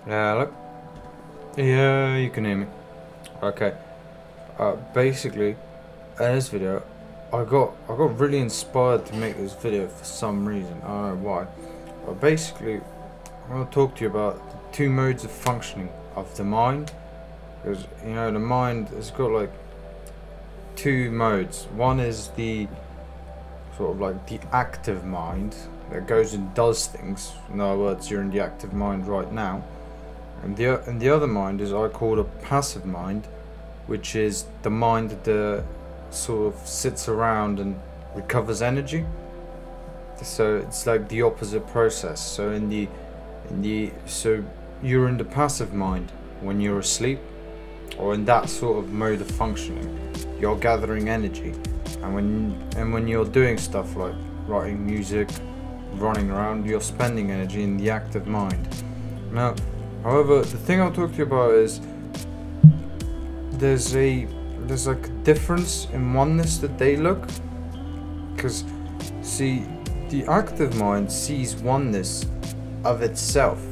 Look. Yeah, you can hear me. Okay. Basically, in this video, I got really inspired to make this video for some reason. I don't know why. But basically, I want to talk to you about the two modes of functioning of the mind. Because, you know, the mind has got like two modes. One is the sort of like the active mind that goes and does things. In other words, you're in the active mind right now. And the other mind is I call a passive mind, which is the mind that sort of sits around and recovers energy. So it's like the opposite process. So so you're in the passive mind when you're asleep, or in that sort of mode of functioning. You're gathering energy, and when you're doing stuff like writing music, running around, you're spending energy in the active mind. Now, however, the thing I'll talk to you about is there's like a difference in oneness that they look. Because, see, the active mind sees oneness of itself.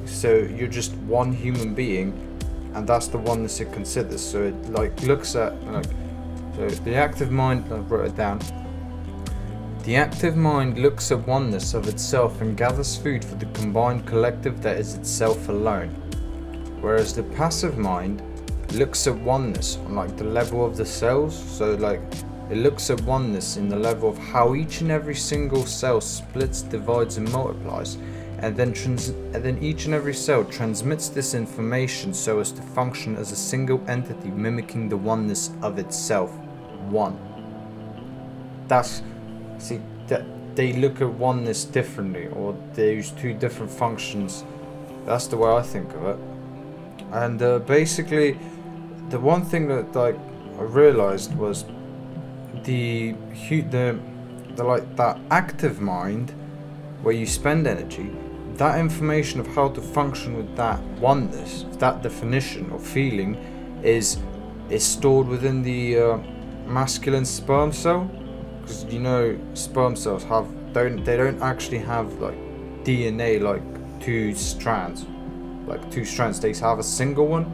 So you're just one human being, and that's the oneness it considers. So it like looks at like, so the active mind, I wrote it down. The active mind looks at oneness of itself and gathers food for the combined collective that is itself alone. Whereas the passive mind looks at oneness on like the level of the cells. So like it looks at oneness in the level of how each and every single cell splits, divides and multiplies, and then each and every cell transmits this information so as to function as a single entity, mimicking the oneness of itself. One. See, that they look at oneness differently, or they use two different functions. That's the way I think of it. And basically, the one thing that like I realized was the like that active mind where you spend energy, that information of how to function with that oneness, that definition or feeling, is stored within the masculine sperm cell. Because you know, sperm cells don't actually have like DNA like two strands. They have a single one,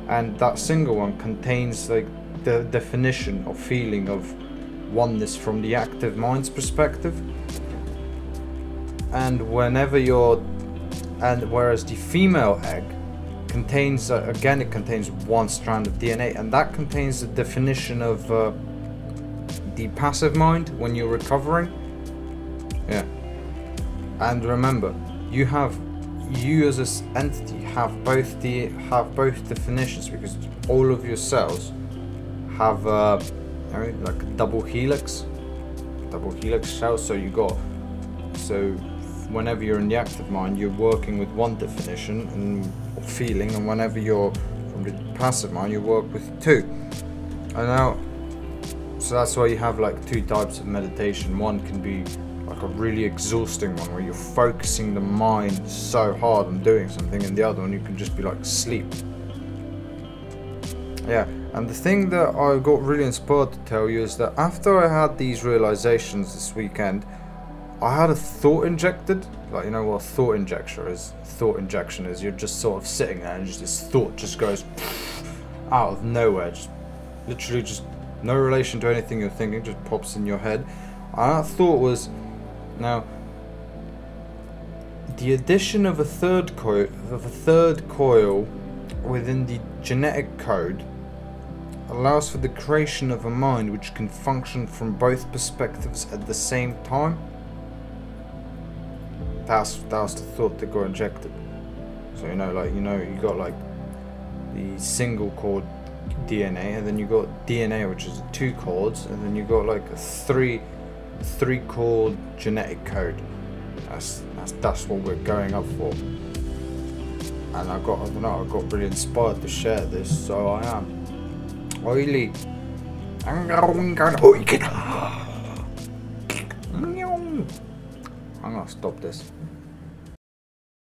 and that single one contains like the definition or feeling of oneness from the active mind's perspective. And whereas the female egg contains again, it contains one strand of DNA, and that contains the definition of the passive mind when you're recovering. Yeah. And remember, you as an entity have both definitions, because all of your cells have like a double helix cell. So whenever you're in the active mind, you're working with one definition and feeling, and whenever you're from the passive mind, you work with two. And now, so that's why you have like two types of meditation. One can be like a really exhausting one where you're focusing the mind so hard on doing something, and the other one you can just be like sleep. Yeah, and the thing that I got really inspired to tell you is that after I had these realizations this weekend, I had a thought injected. Like, you know what a thought injection is? Thought injection is you're just sort of sitting there and just this thought just goes out of nowhere, just literally just no relation to anything you're thinking, just pops in your head. And that thought was, now, the addition of a third coil within the genetic code allows for the creation of a mind which can function from both perspectives at the same time. That was the thought that got injected. So you got like the single cord DNA, and then you got DNA, which is 2 chords, and then you got like a three chord genetic code. That's what we're going up for. And I got really inspired to share this, so I am. Oily. I'm gonna stop this.